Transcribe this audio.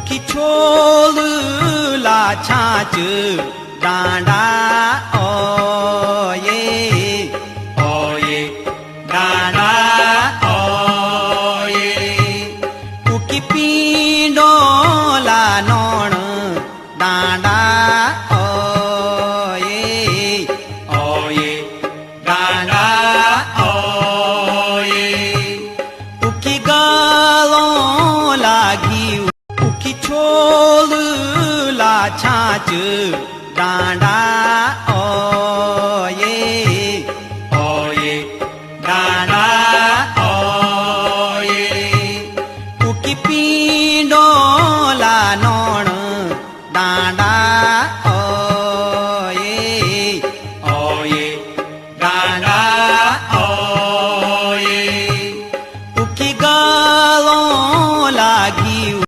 उकी छोल ला छाच डांडा ओये डांडा ओये उकी पींडो ला नोण डांडा ओये डांडा ओये उकी गालों लागी उकी छोल ला छाच डांडा ओ